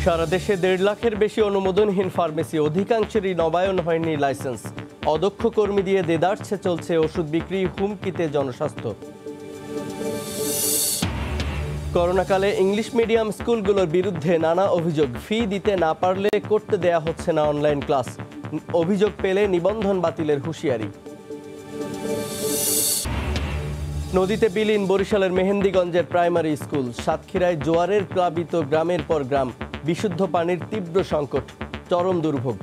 সারা দেশে 1.5 লাখের বেশি অনুমোদনহীন ফার্মেসি, অধিকাংশেরই নবায়ন হয়নি লাইসেন্স। অদক্ষ কর্মী দিয়ে দেদারছে চলছে ওষুধ বিক্রি, হুমকিতে জনস্বাস্থ্য। করোনাকালে ইংলিশ মিডিয়াম স্কুলগুলোর বিরুদ্ধে নানা অভিযোগ, ফি দিতে না পারলে করতে দেয়া হচ্ছে না অনলাইন ক্লাস। অভিযোগ পেলে নিবন্ধন বাতিলের হুঁশিয়ারি। নদীতে বিলীন বরিশালের মেহেন্দিগঞ্জের প্রাইমারি স্কুল। সাতক্ষীরায় জোয়ারের প্লাবিত গ্রামের পর গ্রাম, বিশুদ্ধ পানির তীব্র সংকট, চরম দুর্ভোগ।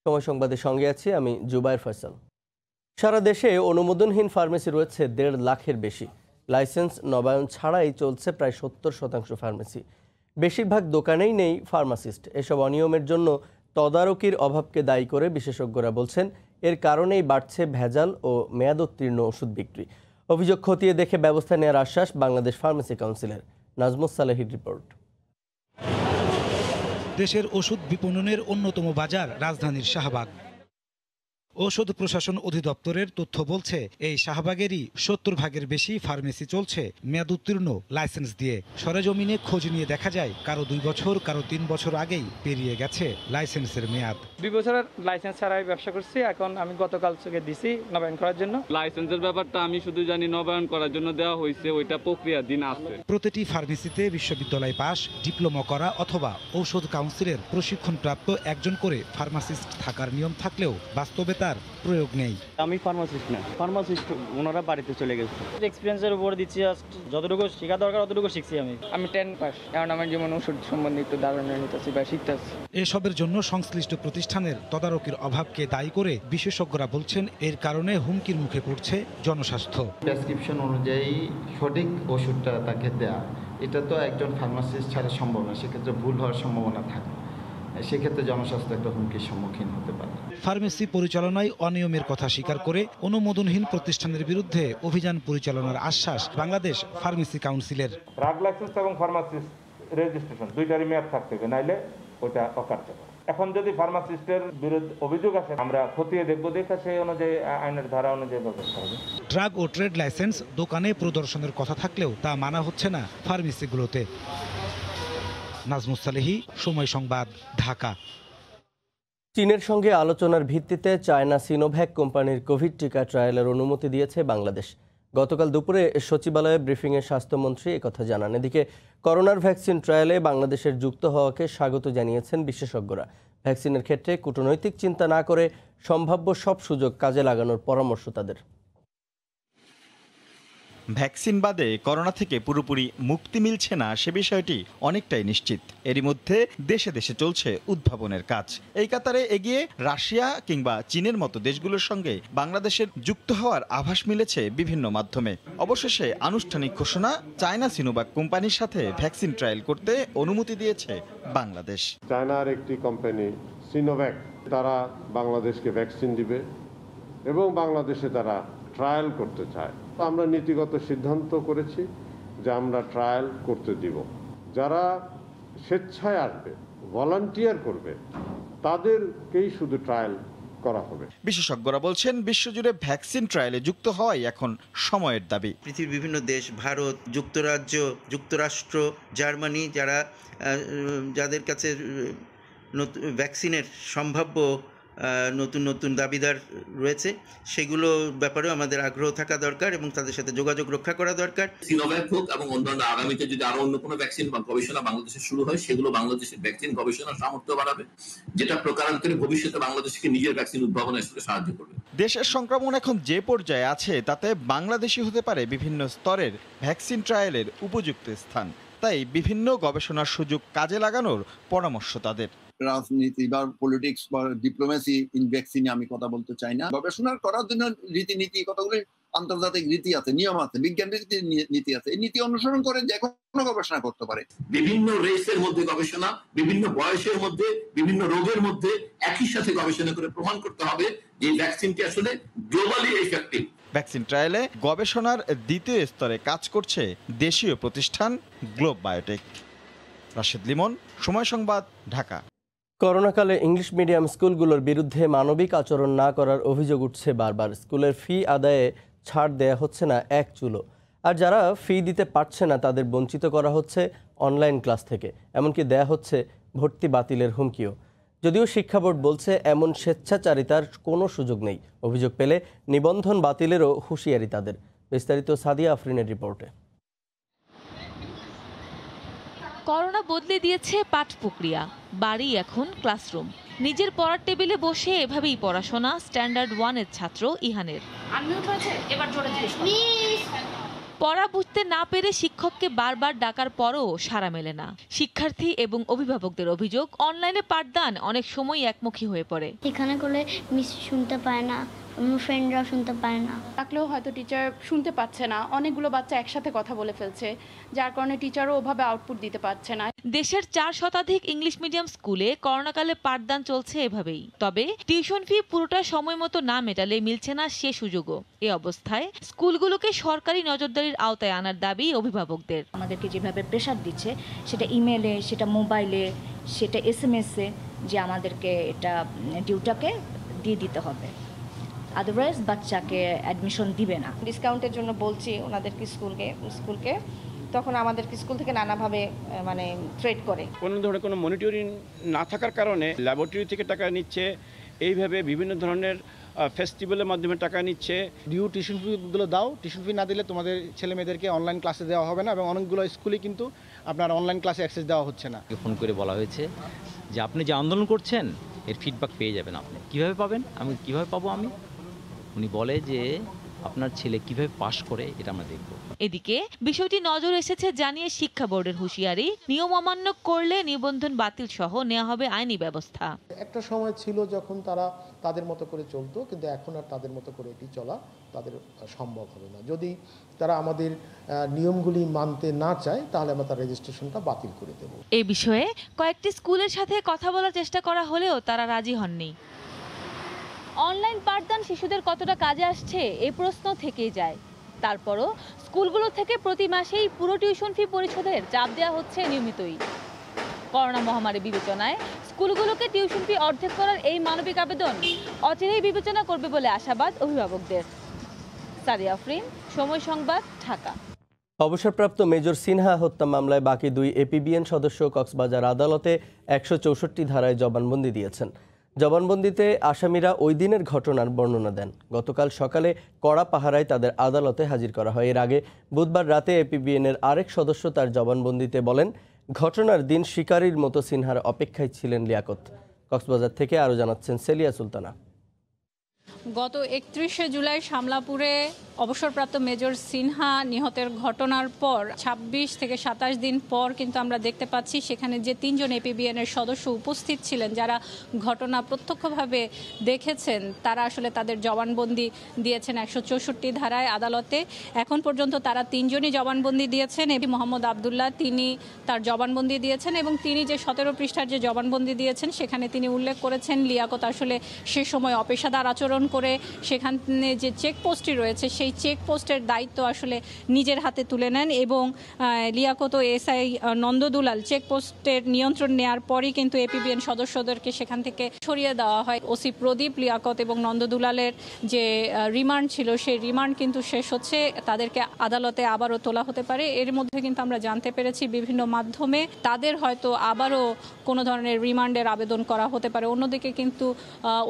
সময় সংবাদের সঙ্গে আছি আমি জুবায়ের ফয়সাল। সারা দেশে অনুমোদনহীন ফার্মেসি রয়েছে 1.5 লাখের বেশি। লাইসেন্স নবায়ন ছাড়াই চলছে প্রায় 70% ফার্মেসি। বেশিরভাগ দোকানেই নেই ফার্মাসিস্ট। এসব অনিয়মের জন্য তদারকির অভাবকে দায়ী করে বিশেষজ্ঞরা বলছেন, এর কারণেই বাড়ছে ভেজাল ও মেয়াদোত্তীর্ণ ওষুধ বিক্রি। অভিযোগ খতিয়ে দেখে ব্যবস্থা নেওয়ার আশ্বাস বাংলাদেশ ফার্মেসি কাউন্সিলের। নাজমুস সালেহির রিপোর্ট। দেশের ওষুধ বিপণনের অন্যতম বাজার রাজধানীর শাহবাগ। ঔষধ প্রশাসন অধিদপ্তরের তথ্য বলছে, এই শাহবাগেরই 70 ভাগের বেশি ফার্মেসি চলছে মেয়াদোত্তীর্ণ লাইসেন্স দিয়ে। সরেজমিনে খোঁজ নিয়ে দেখা যায়, কারো 2 বছর, কারো 3 বছর আগেই পেরিয়ে গেছে লাইসেন্সের মেয়াদ। 2 বছরের লাইসেন্স ছাড়াই ব্যবসা করছি, এখন আমি গতকাল থেকে দিছি নবায়ন করার জন্য। লাইসেন্সের ব্যাপারটা আমি শুধু জানি নবায়ন করার জন্য দেওয়া হয়েছে, ওইটা প্রক্রিয়া দিন আসছে। প্রতিটি ফার্মেসিতে বিশ্ববিদ্যালয় পাস, ডিপ্লোমা করা অথবা ঔষধ কাউন্সিলের প্রশিক্ষণপ্রাপ্ত একজন করে ফার্মাসিস্ট থাকার নিয়ম থাকলেও বাস্তবে তার প্রয়োগ নেই। আমি ফার্মাসিস্ট না, ফার্মাসিস্ট ওনারা বাড়িতে চলে গেছে। এক্সপিরিয়েন্সের উপর দিচ্ছি, যতটুকু শেখা দরকার অতটুকু শিখছি। আমি 10 পাস, কারণ আমার যেমন ওষুধ সম্বন্ধে একটু ধারণা নিতেছি বা শিখতেছি। এসবের জন্য সংশ্লিষ্ট প্রতিষ্ঠানের তদারকির অভাবকে দায়ী করে বিশেষজ্ঞরা বলছেন, এর কারণে হুমকির মুখে পড়ছে জনস্বাস্থ্য। প্রেসক্রিপশন অনুযায়ী সঠিক ওষুধটা তাকে দেয়া, এটা তো একজন ফার্মাসিস্ট ছাড়া সম্ভব না। সেক্ষেত্রে ভুল হওয়ার সম্ভাবনা থাকে, সেক্ষেত্রে জনস্বাস্থ্য একটা হুমকির সম্মুখীন হতে পারে। ফার্মেসি পরিচালনায় অনিয়মের কথা স্বীকার করে অনুমোদনহীন প্রতিষ্ঠানের বিরুদ্ধে অভিযান পরিচালনার আশ্বাস বাংলাদেশ ফার্মেসি কাউন্সিলের। ড্রাগ লাইসেন্স এবং ফার্মাসিস্ট রেজিস্ট্রেশন দুইটারই মেয়াদ থাকতে হবে, নাইলে ওটা অকার্যকর। এখন যদি ফার্মাসিস্টের বিরুদ্ধে অভিযোগ আসে, আমরা খতিয়ে দেখব, দেখে সেই অনুযায়ী আইনের ধারা অনুযায়ী ব্যবস্থা হবে। ড্রাগ ও ট্রেড লাইসেন্স দোকানে প্রদর্শনের কথা থাকলেও তা মানা হচ্ছে না ফার্মেসিগুলোতে। নাজমুস সালেহি, সময় সংবাদ, ঢাকা। চীনের সঙ্গে আলোচনার ভিত্তিতে চায়না সিনোভ্যাক কোম্পানির কোভিড টিকা ট্রায়ালের অনুমতি দিয়েছে বাংলাদেশ। গতকাল দুপুরে সচিবালয়ে ব্রিফিংয়ে স্বাস্থ্যমন্ত্রী একথা জানান। এদিকে করোনার ভ্যাকসিন ট্রায়ালে বাংলাদেশের যুক্ত হওয়াকে স্বাগত জানিয়েছেন বিশেষজ্ঞরা। ভ্যাকসিনের ক্ষেত্রে কূটনৈতিক চিন্তা না করে সম্ভাব্য সব সুযোগ কাজে লাগানোর পরামর্শ তাদের। ভ্যাকসিন বাদে করোনা থেকে পুরোপুরি মুক্তি মিলছে না সে বিষয়টি অনেকটাই নিশ্চিত। এরই মধ্যে দেশে দেশে চলছে উদ্ভাবনের কাজ। এই কাতারে এগিয়ে রাশিয়া কিংবা চীনের মতো দেশগুলোর সঙ্গে বাংলাদেশের যুক্ত হওয়ার আভাস মিলেছে বিভিন্ন মাধ্যমে। অবশেষে আনুষ্ঠানিক ঘোষণা, চায়না সিনোভ্যাক কোম্পানির সাথে ভ্যাকসিন ট্রায়াল করতে অনুমতি দিয়েছে বাংলাদেশ। চায়নার একটি কোম্পানি সিনোভ্যাক, তারা বাংলাদেশকে ভ্যাকসিন দিবে এবং বাংলাদেশে তারা ট্রায়াল করতে চায়। আমরা নীতিগত সিদ্ধান্ত করেছি যে আমরা ট্রায়াল করতে দিব। যারা স্বেচ্ছায় আসবে, ভলান্টিয়ার করবে, তাদেরকেই শুধু ট্রায়াল করা হবে। বিশেষজ্ঞরা বলছেন, বিশ্বজুড়ে ভ্যাকসিন ট্রায়ালে যুক্ত হওয়াই এখন সময়ের দাবি। পৃথিবীর বিভিন্ন দেশ, ভারত, যুক্তরাজ্য, যুক্তরাষ্ট্র, জার্মানি, যাদের কাছে ভ্যাকসিনের সম্ভাব্য নতুন নতুন দাবিদার রয়েছে, সেগুলো ব্যাপারেও আমাদের আগ্রহ থাকা দরকার এবং তাদের সাথে যোগাযোগ রক্ষা করা দরকার। সিনোভ্যাক হোক এবং অন্যান্য আগামীতে যদি আরো অন্য কোনো ভ্যাকসিন বা গবেষণা বাংলাদেশে শুরু হয়, সেগুলো বাংলাদেশের ভ্যাকসিন গবেষণার সামর্থ্য বাড়াবে, যেটা প্রকারান্তরে ভবিষ্যতে বাংলাদেশকে নিজের ভ্যাকসিন উদ্ভাবনে সাহায্য করবে। দেশের সংক্রমণ এখন যে পর্যায়ে আছে, তাতে বাংলাদেশই হতে পারে বিভিন্ন স্তরের ভ্যাকসিন ট্রায়ালের উপযুক্ত স্থান। তাই বিভিন্ন গবেষণার সুযোগ কাজে লাগানোর পরামর্শ তাদের। রাজনীতি বা পলিটিক্স বা ডিপ্লোমেসি ইন ভ্যাকসিনে আমি কথা বলতে চাই না। গবেষণা করার জন্য রীতিনীতি, কতগুলি আন্তর্জাতিক রীতি আছে, নিয়ম আছে, বিজ্ঞান নীতি আছে। এই নীতি অনুসরণ করে যে কোনো গবেষণা করতে পারে। বিভিন্ন রেসের মধ্যে গবেষণা, বিভিন্ন বয়সের মধ্যে, বিভিন্ন রোগের মধ্যে একই সাথে গবেষণা করে প্রমাণ করতে হবে যে ভ্যাকসিনটি আসলে গ্লোবালি এফেক্টিভ। ভ্যাকসিন ট্রায়ালে গবেষণার দ্বিতীয় স্তরে কাজ করছে দেশীয় প্রতিষ্ঠান গ্লোব বায়োটেক। রাশেদ লিমন, সময় সংবাদ, ঢাকা। করোনাকালে ইংলিশ মিডিয়াম স্কুলগুলোর বিরুদ্ধে মানবিক আচরণ না করার অভিযোগ উঠছে বারবার। স্কুলের ফি আদায়ে ছাড় দেয়া হচ্ছে না এক চুলো। আর যারা ফি দিতে পারছে না তাদের বঞ্চিত করা হচ্ছে অনলাইন ক্লাস থেকে, এমনকি দেয়া হচ্ছে ভর্তি বাতিলের হুমকিও। যদিও শিক্ষা বোর্ড বলছে এমন স্বেচ্ছাচারিতার কোনো সুযোগ নেই। অভিযোগ পেলে নিবন্ধন বাতিলেরও হুঁশিয়ারি তাদের। বিস্তারিত সাদিয়া আফরিনের রিপোর্টে। করোনা বদলে দিয়েছে পাঠ প্রক্রিয়া, বাড়ি এখন ক্লাসরুম। নিজের পড়ার টেবিলে বসে এভাবেই পড়াশোনা স্ট্যান্ডার্ড 1-এর ছাত্র ইহানের। পড়া বুঝতে না পেরে শিক্ষককে বারবার ডাকার পরও সাড়া মেলে না। শিক্ষার্থী এবং অভিভাবকদের অভিযোগ, অনলাইনে পাঠদান অনেক সময় একমুখী হয়ে পড়ে। এখানে করলে মিস শুনতে পায় না, আমার ফ্রেন্ডরাও শুনতে পায় না। ডাকলেও হয়তো টিচার শুনতে পাচ্ছে না, অনেকগুলো বাচ্চা একসাথে কথা বলে ফেলছে, যার কারণে টিচারও ওভাবে আউটপুট দিতে পারছে না। দেশের 4 শতাধিক ইংলিশ মিডিয়াম স্কুলে করোনাকালে পাঠদান চলছে এভাবেই। তবে টিউশন ফি পুরোটা সময় মতো না মেটালে মিলছে না সে সুযোগও। এ অবস্থায় স্কুলগুলোকে সরকারি নজরদারির আওতায় আনার দাবি অভিভাবকদের। আমাদেরকে যেভাবে প্রেশার দিচ্ছে, সেটা ইমেলে, সেটা মোবাইলে, সেটা SMS-এ, যে আমাদেরকে এটা ডিউটাকে দিয়ে দিতে হবে, আদারওয়াইজ বাচ্চাকে অ্যাডমিশন দিবে না। ডিসকাউন্টের জন্য বলছি ওনাদেরকে স্কুলকে, তখন আমাদেরকে স্কুল থেকে নানাভাবে মানে থ্রেট করে। কোনো ধরনের কোনো মনিটরিং না থাকার কারণে ল্যাবরেটরি থেকে টাকা নিচ্ছে, এইভাবে বিভিন্ন ধরনের ফেস্টিভ্যালের মাধ্যমে টাকা নিচ্ছে। ডিউ টিউশন ফিগুলো দাও, টিউশন ফি না দিলে তোমাদের ছেলে মেয়েদেরকে অনলাইন ক্লাসে দেওয়া হবে না, এবং অনেকগুলো স্কুলে কিন্তু আপনার অনলাইন ক্লাসে অ্যাক্সেস দেওয়া হচ্ছে না। ফোন করে বলা হয়েছে যে আপনি যে আন্দোলন করছেন এর ফিডব্যাক পেয়ে যাবেন। আপনি কিভাবে পাবেন? আমি কিভাবে পাবো? উনি বলে যে আপনার ছেলে কিভাবে পাস করে এটা আমরা দেখব। এদিকে বিষয়টি নজর এসেছে জানিয়ে শিক্ষা বোর্ডের হুঁশিয়ারি, নিয়ম অমান্য করলে নিবন্ধন বাতিল সহ নেওয়া হবে আইনি ব্যবস্থা। একটা সময় ছিল যখন তারা তাদের মতো করে চলতো, কিন্তু এখন আর তাদের মতো করে এটি চলা তাদের সম্ভব হবে না। যদি তারা আমাদের নিয়মগুলি মানতে না চায় তাহলে আমরা তার রেজিস্ট্রেশনটা বাতিল করে দেব। এই বিষয়ে কয়েকটি স্কুলের সাথে কথা বলার চেষ্টা করা হলেও তারা রাজি হননি। অনলাইন পাঠদান শিশুদের কতটা কাজে আসছে এই প্রশ্ন থেকেই যায়। তারপরও স্কুলগুলো থেকে প্রতি মাসেই পুরো টিউশন ফি পরিশোধের চাপ দেওয়া হচ্ছে নিয়মিতই। করোনা মহামারী বিবেচনায় স্কুলগুলোকে টিউশন ফি অর্ধেক করার এই মানবিক আবেদন অচিরেই বিবেচনা করবে বলে আশাবাদ অভিভাবকদের। সাদিয়া আফরিন, সময় সংবাদ, ঢাকা। অবসরপ্রাপ্ত মেজর সিনহা হত্যা মামলায় বাকি 2 এপিবিএন সদস্য কক্সবাজার আদালতে 164 ধারায় জবানবন্দি দিয়েছেন। জবানবন্দিতে আসামিরা ওই দিনের ঘটনার বর্ণনা দেন। গতকাল সকালে কড়া পাহারায় তাদের আদালতে হাজির করা হয়। এর আগে বুধবার রাতে এপিবিএনের আরেক সদস্য তার জবানবন্দিতে বলেন, ঘটনার দিন শিকারীর মতো সিনহার অপেক্ষায় ছিলেন লিয়াকত। কক্সবাজার থেকে আরও জানাচ্ছেন সেলিয়া সুলতানা। গত 31শে জুলাই শামলাপুরে অবসরপ্রাপ্ত মেজর সিনহা নিহতের ঘটনার পর 26 থেকে 27 দিন পর কিন্তু আমরা দেখতে পাচ্ছি সেখানে যে 3 জন এপিবিএনের সদস্য উপস্থিত ছিলেন, যারা ঘটনা প্রত্যক্ষভাবে দেখেছেন, তারা আসলে তাদের জবানবন্দি দিয়েছেন 164 ধারায় আদালতে। এখন পর্যন্ত তারা 3 জনই জবানবন্দি দিয়েছেন। মোহাম্মদ আবদুল্লাহ, তিনি তার জবানবন্দি দিয়েছেন এবং তিনি যে 17 পৃষ্ঠার যে জবানবন্দি দিয়েছেন সেখানে তিনি উল্লেখ করেছেন লিয়াকত আসলে সে সময় অপেশাদার আচরণ করে সেখানে যে চেকপোস্টটি রয়েছে সেই চেকপোস্টের দায়িত্ব আসলে নিজের হাতে তুলে নেন এবং লিয়াকত ও এসআই নন্দদুলাল চেকপোস্টের নিয়ন্ত্রণ নেওয়ার পরই কিন্তু এপিবিএন সদস্যদেরকে সেখান থেকে সরিয়ে দেওয়া হয়। ওসি প্রদীপ, লিয়াকত এবং নন্দদুলালের যে রিমান্ড ছিল সেই রিমান্ড কিন্তু শেষ হচ্ছে, তাদেরকে আদালতে আবারও তোলা হতে পারে। এর মধ্যে কিন্তু আমরা জানতে পেরেছি বিভিন্ন মাধ্যমে তাদের হয়তো আবারও কোনো ধরনের রিমান্ডের আবেদন করা হতে পারে। অন্যদিকে কিন্তু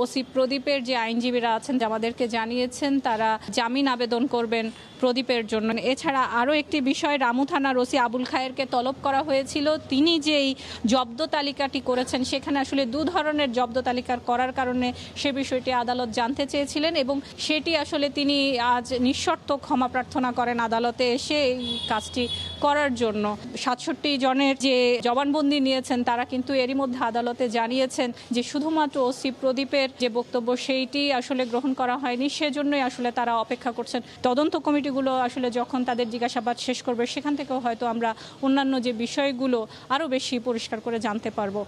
ওসি প্রদীপের যে আইনজীবীরা আছেন আমাদেরকে জানিয়েছেন তারা জামিন আবেদন করবেন প্রদীপের জন্য। এছাড়া আরও একটি বিষয়, রামু থানার ওসি আবুল খায়েরকে তলব করা হয়েছিল। তিনি যেই জব্দ তালিকাটি করেছেন সেখানে আসলে 2 ধরনের জব্দ তালিকা করার কারণে সে বিষয়টি আদালত জানতে চেয়েছিলেন এবং সেটি আসলে তিনি আজ নিঃশর্ত ক্ষমা প্রার্থনা করেন আদালতে এসে এই কাজটি করার জন্য। 67 জনের যে জবানবন্দি নিয়েছেন তারা কিন্তু এরই মধ্যে আদালতে জানিয়েছেন যে শুধুমাত্র ওসি প্রদীপের যে বক্তব্য সেইটি আসলে গ্রহণ করা হয়নি, সেজন্যই আসলে তারা অপেক্ষা করছেন। তদন্ত কমিটিগুলো আসলে যখন তাদের জিজ্ঞাসাবাদ শেষ করবে সেখান থেকেও হয়তো আমরা অন্যান্য যে বিষয়গুলো আরও বেশি পরিষ্কার করে জানতে পারবো।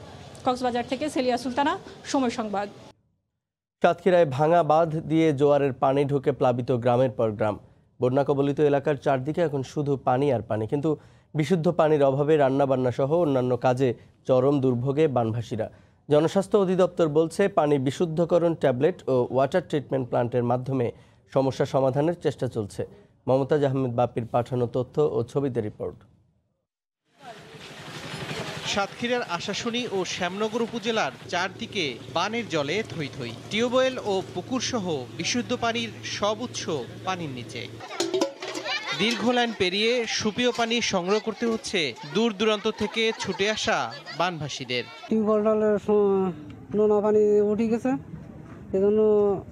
কক্সবাজার থেকে সেলিয়া সুলতানা, সময় সংবাদ। সাতক্ষীরায় ভাঙা বাঁধ দিয়ে জোয়ারের পানি ঢুকে প্লাবিত গ্রামের পর গ্রাম। বন্যা কবলিত এলাকার চারদিকে এখন শুধু পানি আর পানি, কিন্তু বিশুদ্ধ পানির অভাবে রান্নাবান্না সহ অন্যান্য কাজে চরম দুর্ভোগে বানভাসীরা। জনস্বাস্থ্য অধিদপ্তর বলছে পানি বিশুদ্ধকরণ ট্যাবলেট ও ওয়াটার ট্রিটমেন্ট প্ল্যান্টের মাধ্যমে সমস্যা সমাধানের চেষ্টা চলছে। মমতাজ আহমেদ বাপির পাঠানো তথ্য ও ছবিতে রিপোর্ট। সাতক্ষীরার আশাশুনি ও শ্যামনগর উপজেলার চারদিকে বানের জলে থই থই। টিউবওয়েল ও পুকুর সহ বিশুদ্ধ পানির সব উৎস পানির নিচে। দীর্ঘ লাইন পেরিয়ে সুপেয় পানি সংগ্রহ করতে হচ্ছে দূর দূরান্ত থেকে ছুটে আসা বানভাসীদের। টিউবওয়েলের নোনা পানি উঠে গেছে, এজন্য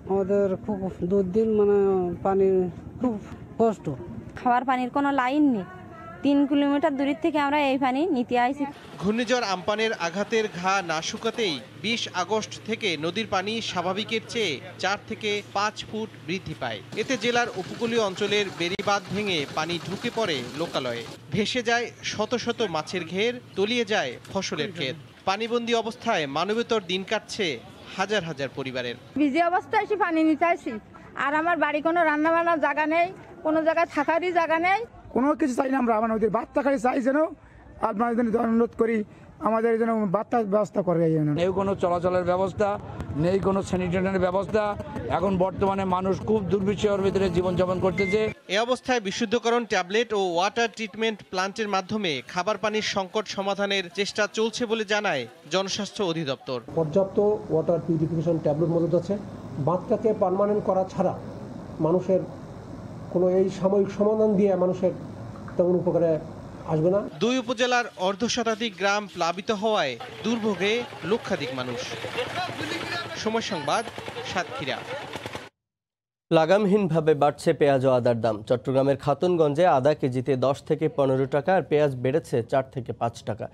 আমাদের খুব দুর্দিন, মানে পানির খুব কষ্ট। খাওয়ার পানির কোনো লাইন নেই, 3 কিলোমিটার দূরের থেকে আমরা এই পানি নিতে আইছি। ঘূর্ণিঝড় আম্পানের আঘাতের ঘা না শুকাতেই 20 আগস্ট থেকে নদীর পানি স্বাভাবিকের চেয়ে 4 থেকে 5 ফুট বৃদ্ধি পায়। এতে জেলার উপকূলীয় অঞ্চলের বেড়িবাঁধ ভেঙে পানি ঢুকে পড়ে লোকালয়ে, ভেসে যায় শত শত মাছের ঘের, তলিয়ে যায় ফসলের ক্ষেত। পানিবন্দী অবস্থায় মানবেতর দিন কাটছে হাজার হাজার পরিবারের। ভিজে অবস্থায় এসে পানি নিতে আসি, আর আমার বাড়ি কোনো রান্না বান্নার জায়গা নেই, কোনো জায়গায় থাকারই জায়গা নেই, কোনো কিছু চাই না। আমরা আমাদের বার্তা খালি চাই যেন আপনার জন্য অনুরোধ করি আমাদের যেন বার্তার ব্যবস্থা করে। নেই কোনো চলাচলের ব্যবস্থা, নেই কোনো স্যানিটেশনের ব্যবস্থা। এখন বর্তমানে মানুষ খুব দুর্বিষহের ভিতরে জীবনযাপন করতেছে। এ অবস্থায় বিশুদ্ধকরণ ট্যাবলেট ও ওয়াটার ট্রিটমেন্ট প্লান্টের মাধ্যমে খাবার পানির সংকট সমাধানের চেষ্টা চলছে বলে জানায় জনস্বাস্থ্য অধিদপ্তর। পর্যাপ্ত ওয়াটার পিউরিফিকেশন ট্যাবলেট মজুদ আছে। বাঁধটাকে পার্মানেন্ট করা ছাড়া মানুষের কোনো এই সাময়িক সমাধান দিয়ে মানুষের তেমন উপকারে আসবে না। 2 উপজেলার অর্ধশতাধিক গ্রাম প্লাবিত হওয়ায় দুর্ভোগে লক্ষাধিক মানুষ। সময় সংবাদ, সাতক্ষীরা। লাগামহীনভাবে বাড়ছে পেঁয়াজ ও আদার দাম। চট্টগ্রামের খাতুনগঞ্জে আদা কেজিতে 10 থেকে 15 টাকা আর পেঁয়াজ বেড়েছে 4 থেকে 5 টাকা।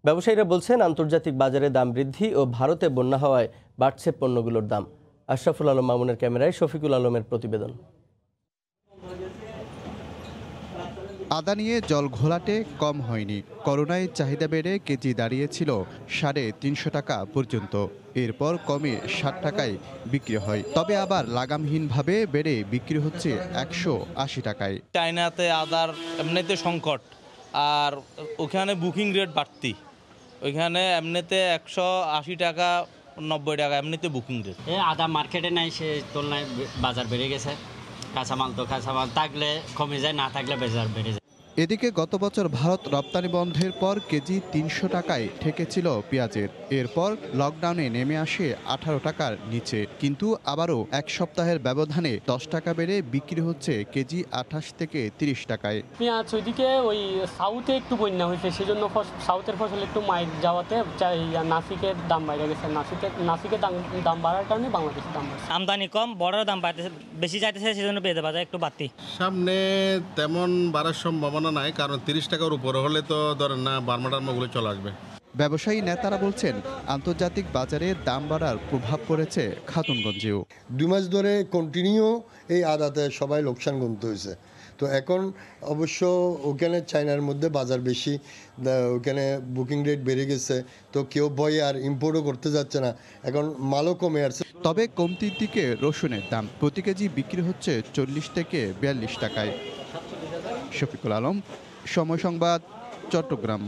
ব্যবসায়ীরা বলছেন আন্তর্জাতিক বাজারে দাম বৃদ্ধি ও ভারতে বন্যা হওয়ায় বাড়ছে পণ্যগুলোর দাম। আশরাফুল আলম মামুনের ক্যামেরায় শফিকুল আলমের প্রতিবেদন। আদা নিয়ে জল ঘোলাটে কম হয়নি। করোনায় চাহিদা বেড়ে কেজি দাঁড়িয়েছিল 350 টাকা পর্যন্ত, এরপর কমে 60 টাকায় বিক্রি হয়। তবে আবার লাগামহীনভাবে বেড়ে বিক্রি হচ্ছে 180 টাকায়। চায়নাতে আদার এমনিতে সংকট, আর ওখানে বুকিং রেট বাড়তি, ওইখানে এমনিতে 180 টাকা 90 টাকা এমনিতে বুকিং রেট। আদা মার্কেটে নাই, সে তুলনায় বাজার বেড়ে গেছে। কাঁচামাল থাকলে কমে যায়, না থাকলে বাজার বেড়ে যায়। এদিকে গত বছর ভারত রপ্তানি বন্ধের পর কেজি 300 টাকায় ঠেকেছিল পেঁয়াজের। এরপর লকডাউনে নেমে আসে 18 টাকার নিচে, কিন্তু আবারও এক সপ্তাহের ব্যবধানে 10 টাকা বেড়ে বিক্রি হচ্ছে কেজি 28 থেকে 30 টাকায়। পেঁয়াজ ওইদিকে ওই সাউথে একটু বন্যা হয়েছে, সেজন্য সাউথের ফসল একটু মাইক যাওয়াতে নাসিকের দাম বাইরে গেছে। নাসিকের দাম বাড়ার কারণে বাংলাদেশের দাম বাড়ছে। আমদানি কম, বড় দাম বাড়তেছে, বেশি চাইতেছে, সেজন্য পেঁয়াজ বাজার একটু বাড়তি। সামনে তেমন বাড়ার সম্ভাবনা নাই, কারণ 30 টাকার উপরে হলে তো ধরেন না বার্মাটার্মাগুলো চলে আসবে। ব্যবসায়ী নেতারা বলছেন আন্তর্জাতিক বাজারে দাম বাড়ার প্রভাব পড়েছে খাতুনগঞ্জেও। 2 মাস ধরে কন্টিনিউ এই আদাতে সবাই লোকসান গুনতে হয়েছে। তো এখন অবশ্য ওখানে চায়নার মধ্যে বাজার বেশি, ওখানে বুকিং রেট বেড়ে গেছে, তো কেউ ভয়ে আর ইম্পোর্টও করতে যাচ্ছে না, এখন মালও কমে আসছে। তবে কমতির দিকে রসুনের দাম প্রতি কেজি বিক্রি হচ্ছে 40 থেকে 42 টাকায়। শফিকুল আলম, সময় সংবাদ, চট্টগ্রাম।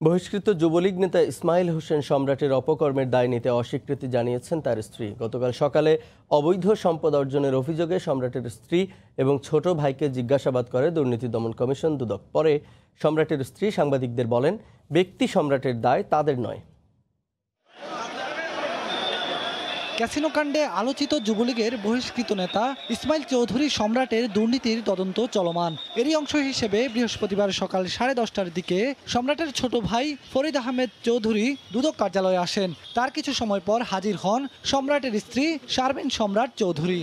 বহিষ্কৃত যুবলীগ নেতা ইসমাইল হোসেন সম্রাটের অপকর্মের দায় নিতে অস্বীকৃতি জানিয়েছেন তার স্ত্রী। গতকাল সকালে অবৈধ সম্পদ অর্জনের অভিযোগে সম্রাটের স্ত্রী এবং ছোট ভাইকে জিজ্ঞাসাবাদ করে দুর্নীতি দমন কমিশন দুদক। পরে সম্রাটের স্ত্রী সাংবাদিকদের বলেন, ব্যক্তি সম্রাটের দায় তাদের নয়। ক্যাসিনো কাণ্ডে আলোচিত যুবলীগের বহিষ্কৃত নেতা ইসমাইল চৌধুরী সম্রাটের দুর্নীতির তদন্ত চলমান। এরই অংশ হিসেবে বৃহস্পতিবার সকাল 10:30টার দিকে সম্রাটের ছোট ভাই ফরিদ আহমেদ চৌধুরী দুদক কার্যালয়ে আসেন। তার কিছু সময় পর হাজির হন সম্রাটের স্ত্রী শারমিন সম্রাট চৌধুরী।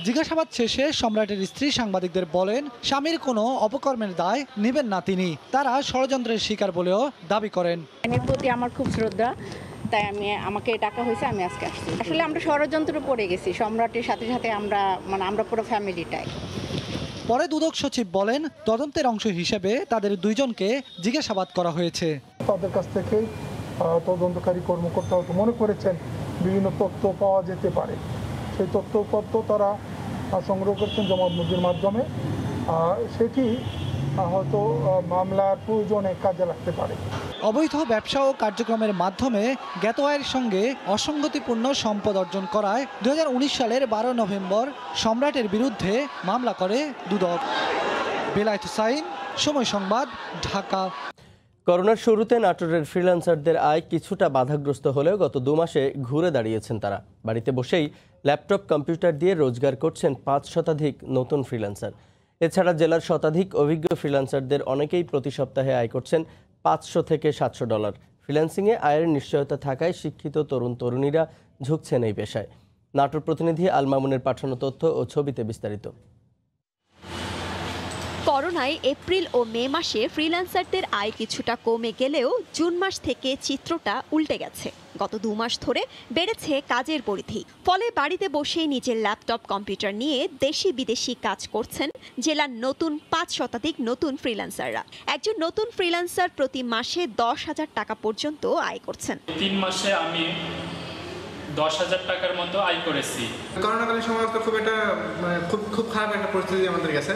জিজ্ঞাসাবাদ শেষে সম্রাটের স্ত্রী সাংবাদিকদের বলেন, স্বামীর কোনো অপকর্মের দায় নেবেন না তিনি। তারা ষড়যন্ত্রের শিকার বলেও দাবি করেন। এর প্রতি আমার খুব শ্রদ্ধা, তাই আমাকে ডাকা হয়েছে, আমি আজকে আসছি। আসলে আমরা ষড়যন্ত্রে পড়ে গেছি সম্রাটের সাথে সাথে, আমরা পুরো ফ্যামিলিটাই। পরে দুদক সচিব বলেন, তদন্তের অংশ হিসেবে তাদের দুইজনকে জিজ্ঞাসাবাদ করা হয়েছে। তাদের কাছ থেকে তদন্তকারী কর্মকর্তা মনে করেছেন বিভিন্ন তথ্য পাওয়া যেতে পারে, সেই তথ্যপত্র তারা সংগ্রহ করছেন জবানবন্দির মাধ্যমে। সেটি হয়তো মামলার প্রয়োজনে কাজে লাগতে পারে। অবৈধ ব্যবসা ও কার্যক্রমের মাধ্যমে জ্ঞাত আয়ের সঙ্গে অসঙ্গতিপূর্ণ সম্পদ অর্জন করায় 2019 সালের 12 নভেম্বর সম্রাটের বিরুদ্ধে মামলা করে দুদক। বেলায়েত হুসাইন, সময় সংবাদ, ঢাকা। করোনার শুরুতে নাটোরের ফ্রিল্যান্সারদের আয় কিছুটা বাধাগ্রস্ত হলেও গত 2 মাসে ঘুরে দাঁড়িয়েছেন তারা। বাড়িতে বসেই ল্যাপটপ কম্পিউটার দিয়ে রোজগার করছেন 5 শতাধিক নতুন ফ্রিল্যান্সার। এছাড়া জেলার শতাধিক অভিজ্ঞ ফ্রিল্যান্সারদের অনেকেই প্রতি সপ্তাহে আয় করছেন $500 থেকে $700। ফ্রিল্যান্সিংয়ে আয়ের নিশ্চয়তা থাকায় শিক্ষিত তরুণ তরুণীরা ঝুঁকছেন এই পেশায়। নাটোর প্রতিনিধি আল মামুনের পাঠানো তথ্য ও ছবিতে বিস্তারিত। করোনায় এপ্রিল ও মে মাসে ফ্রিল্যান্সারদের আয় কিছুটা কমে গেলেও জুন মাস থেকে চিত্রটা উল্টে গেছে। গত 2 মাস ধরে বেড়েছে কাজের পরিধি। ফলে বাড়িতে বসেই নিজের ল্যাপটপ কম্পিউটার নিয়ে দেশি বিদেশি কাজ করছেন জেলার নতুন 5 শতাধিক নতুন ফ্রিল্যান্সাররা। একজন নতুন ফ্রিল্যান্সার প্রতি মাসে 10,000 টাকা পর্যন্ত আয় করছেন। 3 মাসে আমি 10,000 টাকার মতো আয় করেছি। করোনাকালীন সময় তো খুব একটা খুব খারাপ একটা পরিস্থিতি আমাদের কাছে।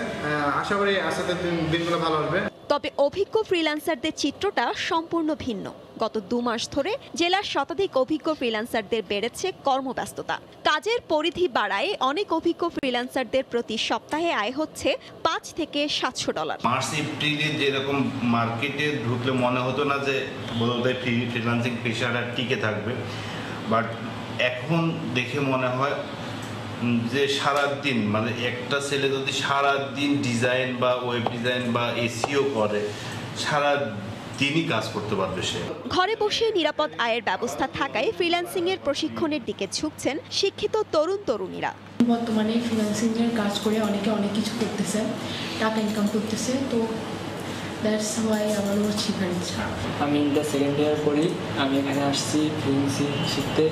আশা করি আস্তে দিনগুলো ভালো হবে। তবে অভিজ্ঞ ফ্রিল্যান্সারদের চিত্রটা সম্পূর্ণ ভিন্ন। গত 2 মাস ধরে জেলার শতাধিক অভিজ্ঞ ফ্রিল্যান্সারদের বেড়েছে কর্মব্যস্ততা। কাজের পরিধি বাড়ায় অনেক অভিজ্ঞ ফ্রিল্যান্সারদের প্রতি সপ্তাহে আয় হচ্ছে $500 থেকে $700। মার্চ এপ্রিলে যেরকম মার্কেটে ঢুকলে মনে হতো না যে বোধহয় ফ্রিল্যান্সিং পেশাটা টিকে থাকবে, বাট এখন দেখে মনে হয় যে সারাদিন মানে একটা ছেলে যদি সারাদিন ডিজাইন বা ওয়েব ডিজাইন বা এসইও করে সারা দিনই কাজ করতে পারবে সে। ঘরে বসে নিরাপদ আয়ের ব্যবস্থা থাকায় ফ্রিল্যান্সিং এর প্রশিক্ষণের দিকে ঝুঁকছেন শিক্ষিত তরুণ তরুণীরা। বর্তমানে ফ্রিল্যান্সিং এর কাজ করে অনেকে অনেক কিছু করতেছে, টাকা ইনকাম করতেছে, তো দ্যাটস হোয়াই আমার শেখার ইচ্ছা। আমি ইন্টার সেকেন্ড ইয়ার পড়ি। আমি এখানে আসছি ফ্রিল্যান্সিং শিখতে,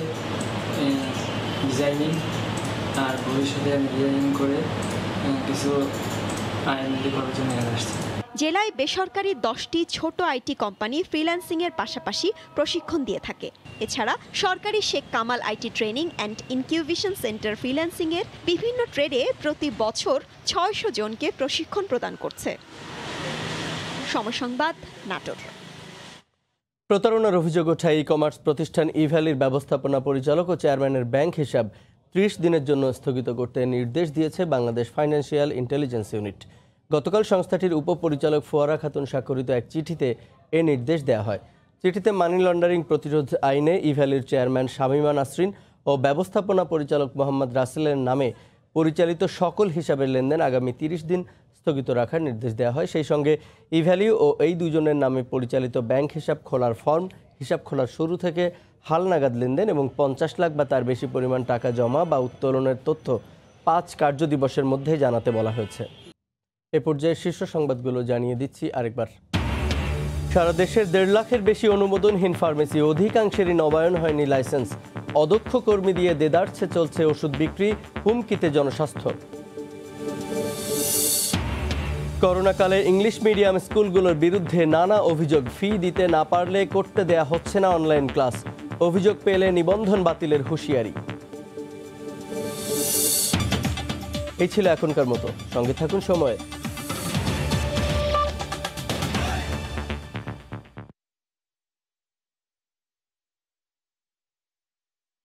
ডিজাইনিং, আর ভবিষ্যতে আমি ডিজাইনিং করে কিছু আয় উন্নতি করার জন্য এখানে আসছি। জেলায় বেসরকারি 10টি ছোট আইটি কোম্পানি ফ্রিল্যান্সিং এর পাশাপাশি প্রশিক্ষণ দিয়ে থাকে। এছাড়া সরকারি Sheikh Kamal IT training and incubation centre freelancing এর বিভিন্ন ট্রেডে প্রতি বছর 600 জনকে প্রশিক্ষণ প্রদান করছে। সময় সংবাদ, নাটোর। প্রতারণার অভিযোগ ওঠা ই কমার্স প্রতিষ্ঠান ইভ্যালির ব্যবস্থাপনা পরিচালক ও চেয়ারম্যানের ব্যাংক হিসাব 30 দিনের জন্য স্থগিত করতে নির্দেশ দিয়েছে বাংলাদেশ ফাইন্যান্সিয়াল ইন্টেলিজেন্স ইউনিট। গতকাল সংস্থাটির উপপরিচালক ফোয়ারা খাতুন স্বাক্ষরিত এক চিঠিতে এ নির্দেশ দেওয়া হয়। চিঠিতে মানি লন্ডারিং প্রতিরোধ আইনে ইভ্যালির চেয়ারম্যান শামীমা নাসরিন ও ব্যবস্থাপনা পরিচালক মোহাম্মদ রাসেলের নামে পরিচালিত সকল হিসাবের লেনদেন আগামী 30 দিন স্থগিত রাখার নির্দেশ দেওয়া হয়। সেই সঙ্গে ইভ্যালি ও এই দুজনের নামে পরিচালিত ব্যাংক হিসাব খোলার ফর্ম, হিসাব খোলার শুরু থেকে হালনাগাদ লেনদেন এবং 50 লাখ বা তার বেশি পরিমাণ টাকা জমা বা উত্তোলনের তথ্য 5 কার্যদিবসের মধ্যে জানাতে বলা হয়েছে। এ পর্যায়ে শীর্ষ সংবাদগুলো জানিয়ে দিচ্ছি আরেকবার। সারা দেশের 1.5 লাখের বেশি অনুমোদনহীন ফার্মেসি, অধিকাংশেরই নবায়ন হয়নি লাইসেন্স। অদক্ষ কর্মী দিয়ে দেদারছে চলছে ওষুধ বিক্রি, হুমকিতে জনস্বাস্থ্য। করোনাকালে ইংলিশ মিডিয়াম স্কুলগুলোর বিরুদ্ধে নানা অভিযোগ। ফি দিতে না পারলে করতে দেয়া হচ্ছে না অনলাইন ক্লাস। অভিযোগ পেলে নিবন্ধন বাতিলের হুঁশিয়ারি। এই ছিল এখনকার মতো। সঙ্গে থাকুন সময়।